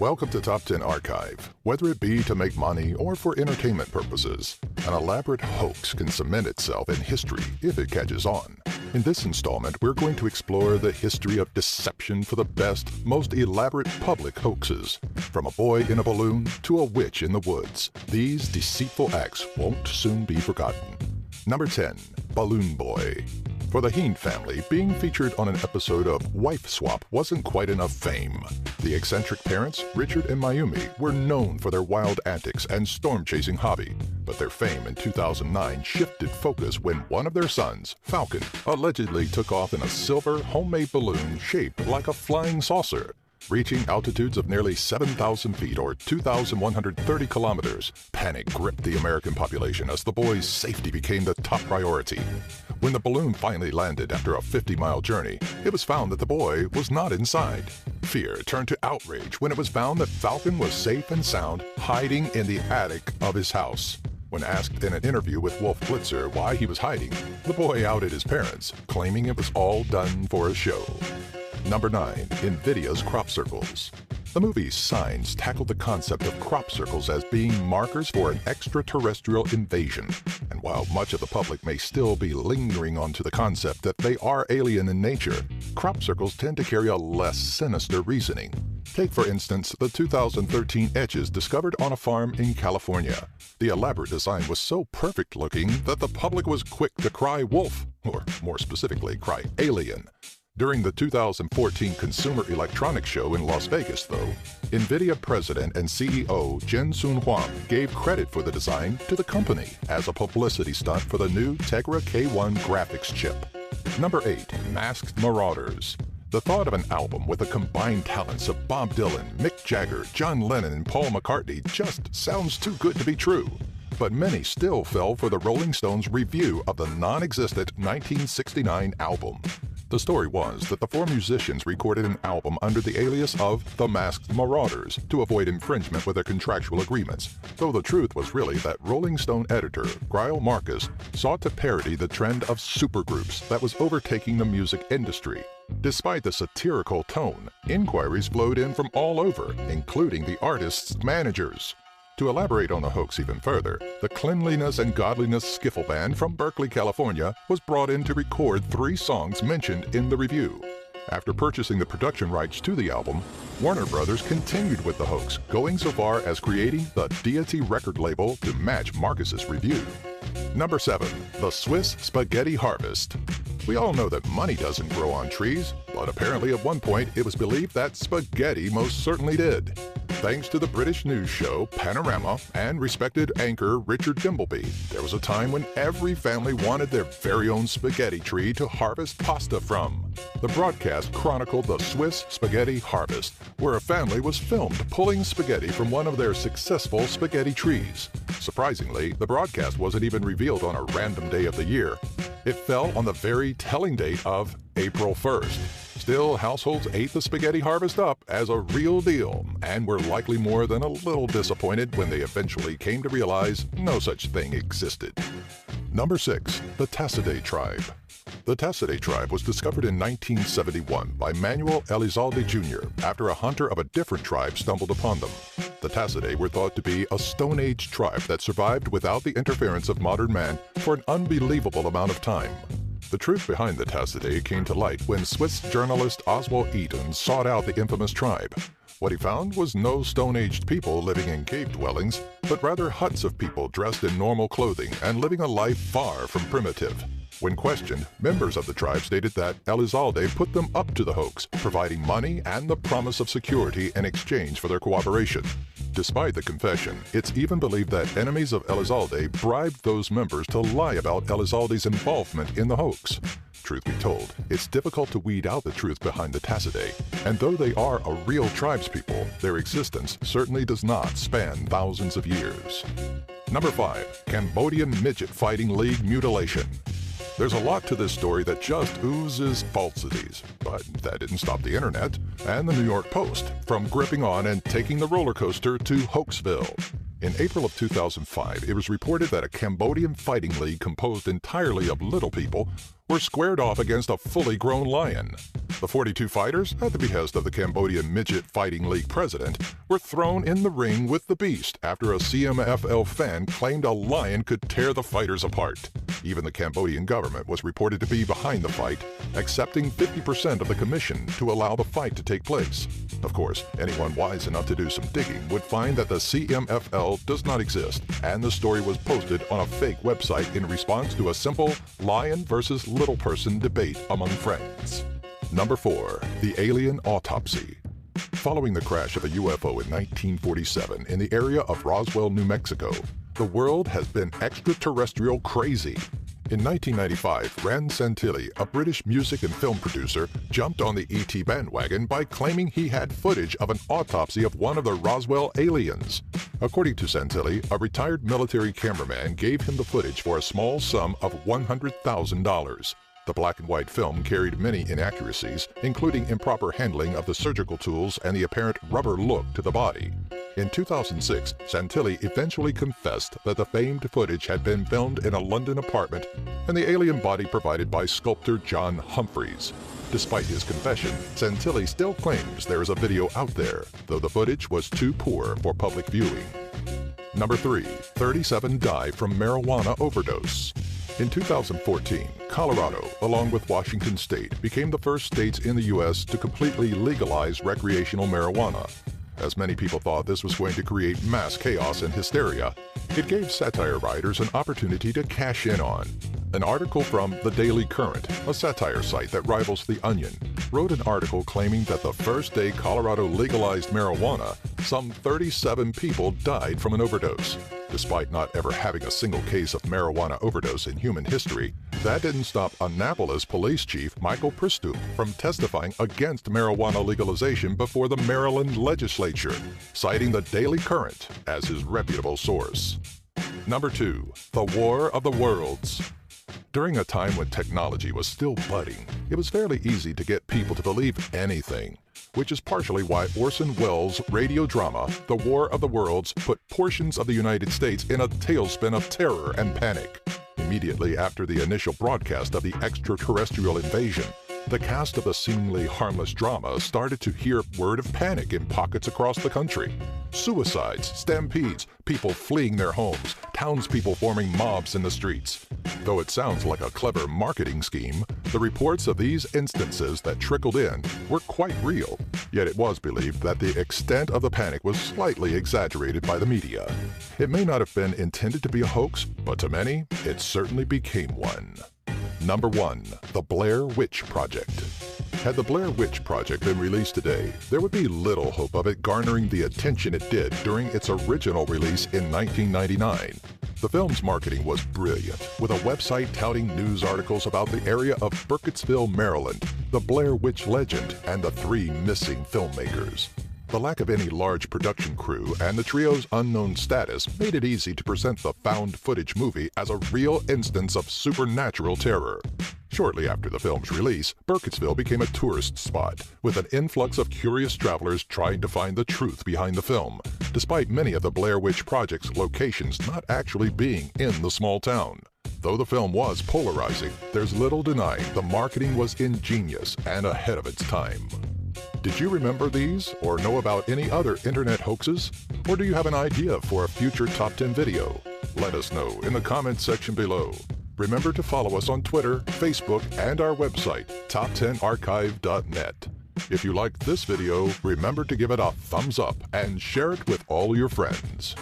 Welcome to Top 10 Archive. Whether it be to make money or for entertainment purposes, an elaborate hoax can cement itself in history if it catches on. In this installment, we're going to explore the history of deception for the best, most elaborate public hoaxes. From a boy in a balloon to a witch in the woods, these deceitful acts won't soon be forgotten. Number 10. Balloon Boy. For the Heen family, being featured on an episode of Wife Swap wasn't quite enough fame. The eccentric parents, Richard and Mayumi, were known for their wild antics and storm-chasing hobby, but their fame in 2009 shifted focus when one of their sons, Falcon, allegedly took off in a silver homemade balloon shaped like a flying saucer. Reaching altitudes of nearly 7,000 feet or 2,130 kilometers, panic gripped the American population as the boy's safety became the top priority. When the balloon finally landed after a 50-mile journey, it was found that the boy was not inside. Fear turned to outrage when it was found that Falcon was safe and sound, hiding in the attic of his house. When asked in an interview with Wolf Blitzer why he was hiding, the boy outed his parents, claiming it was all done for a show. Number 9. NVIDIA's crop circles. The movie Signs tackled the concept of crop circles as being markers for an extraterrestrial invasion. And while much of the public may still be lingering onto the concept that they are alien in nature, crop circles tend to carry a less sinister reasoning. Take, for instance, the 2013 etches discovered on a farm in California. The elaborate design was so perfect looking that the public was quick to cry wolf, or more specifically, cry alien. During the 2014 Consumer Electronics Show in Las Vegas, though, NVIDIA President and CEO Jensen Huang gave credit for the design to the company as a publicity stunt for the new Tegra K1 graphics chip. Number 8. Masked Marauders. The thought of an album with the combined talents of Bob Dylan, Mick Jagger, John Lennon, and Paul McCartney just sounds too good to be true. But many still fell for the Rolling Stones' review of the non-existent 1969 album. The story was that the four musicians recorded an album under the alias of the Masked Marauders to avoid infringement with their contractual agreements, though the truth was really that Rolling Stone editor Greil Marcus sought to parody the trend of supergroups that was overtaking the music industry. Despite the satirical tone, inquiries flowed in from all over, including the artists' managers. To elaborate on the hoax even further, the Cleanliness and Godliness skiffle band from Berkeley, California was brought in to record 3 songs mentioned in the review. After purchasing the production rights to the album, Warner Brothers continued with the hoax, going so far as creating the Deity record label to match Marcus's review. Number 7. The Swiss Spaghetti Harvest. We all know that money doesn't grow on trees, but apparently at one point it was believed that spaghetti most certainly did. Thanks to the British news show Panorama and respected anchor Richard Dimbleby, there was a time when every family wanted their very own spaghetti tree to harvest pasta from. The broadcast chronicled the Swiss Spaghetti Harvest, where a family was filmed pulling spaghetti from one of their successful spaghetti trees. Surprisingly, the broadcast wasn't even revealed on a random day of the year. It fell on the very telling date of April 1st. Still, households ate the spaghetti harvest up as a real deal and were likely more than a little disappointed when they eventually came to realize no such thing existed. Number 6. The Tassidae Tribe. The Tassidae tribe was discovered in 1971 by Manuel Elizalde Jr. after a hunter of a different tribe stumbled upon them. The Tassidae were thought to be a Stone Age tribe that survived without the interference of modern man for an unbelievable amount of time. The truth behind the Tassidae came to light when Swiss journalist Oswald Eaton sought out the infamous tribe. What he found was no Stone-Aged people living in cave dwellings, but rather huts of people dressed in normal clothing and living a life far from primitive. When questioned, members of the tribe stated that Elizalde put them up to the hoax, providing money and the promise of security in exchange for their cooperation. Despite the confession, it's even believed that enemies of Elizalde bribed those members to lie about Elizalde's involvement in the hoax. Truth be told, it's difficult to weed out the truth behind the Tassidae, and though they are a real tribespeople, their existence certainly does not span thousands of years. Number 5. Cambodian Midget Fighting League Mutilation. There's a lot to this story that just oozes falsities, but that didn't stop the internet and the New York Post from gripping on and taking the roller coaster to Hoaxville. In April of 2005, it was reported that a Cambodian fighting league composed entirely of little people were squared off against a fully grown lion. The 42 fighters, at the behest of the Cambodian Midget Fighting League president, were thrown in the ring with the beast after a CMFL fan claimed a lion could tear the fighters apart. Even the Cambodian government was reported to be behind the fight, accepting 50% of the commission to allow the fight to take place. Of course, anyone wise enough to do some digging would find that the CMFL does not exist, and the story was posted on a fake website in response to a simple lion versus little person debate among friends. Number 4. The Alien Autopsy. Following the crash of a UFO in 1947 in the area of Roswell, New Mexico, the world has been extraterrestrial crazy. In 1995, Rand Santilli, a British music and film producer, jumped on the ET bandwagon by claiming he had footage of an autopsy of one of the Roswell aliens. According to Santilli, a retired military cameraman gave him the footage for a small sum of $100,000. The black and white film carried many inaccuracies, including improper handling of the surgical tools and the apparent rubber look to the body. In 2006, Santilli eventually confessed that the famed footage had been filmed in a London apartment and the alien body provided by sculptor John Humphreys. Despite his confession, Santilli still claims there is a video out there, though the footage was too poor for public viewing. Number 3. 37 die from marijuana overdose. In 2014, Colorado, along with Washington State, became the first states in the U.S. to completely legalize recreational marijuana. As many people thought this was going to create mass chaos and hysteria, it gave satire writers an opportunity to cash in on. An article from The Daily Current, a satire site that rivals The Onion, wrote an article claiming that the first day Colorado legalized marijuana, some 37 people died from an overdose. Despite not ever having a single case of marijuana overdose in human history, that didn't stop Annapolis Police Chief Michael Priestoup from testifying against marijuana legalization before the Maryland legislature, citing the Daily Current as his reputable source. Number 2. The War of the Worlds. During a time when technology was still budding, it was fairly easy to get people to believe anything, which is partially why Orson Welles' radio drama, The War of the Worlds, put portions of the United States in a tailspin of terror and panic. Immediately after the initial broadcast of the extraterrestrial invasion, the cast of the seemingly harmless drama started to hear word of panic in pockets across the country. Suicides, stampedes, people fleeing their homes, townspeople forming mobs in the streets. Though it sounds like a clever marketing scheme, the reports of these instances that trickled in were quite real. Yet it was believed that the extent of the panic was slightly exaggerated by the media. It may not have been intended to be a hoax, but to many, it certainly became one. Number 1. The Blair Witch Project. Had the Blair Witch Project been released today, there would be little hope of it garnering the attention it did during its original release in 1999. The film's marketing was brilliant, with a website touting news articles about the area of Burkittsville, Maryland, the Blair Witch legend, and the 3 missing filmmakers. The lack of any large production crew and the trio's unknown status made it easy to present the found footage movie as a real instance of supernatural terror. Shortly after the film's release, Burkittsville became a tourist spot, with an influx of curious travelers trying to find the truth behind the film, despite many of the Blair Witch Project's locations not actually being in the small town. Though the film was polarizing, there's little denying the marketing was ingenious and ahead of its time. Did you remember these or know about any other internet hoaxes? Or do you have an idea for a future Top 10 video? Let us know in the comments section below. Remember to follow us on Twitter, Facebook, and our website, top10archive.net. If you liked this video, remember to give it a thumbs up and share it with all your friends.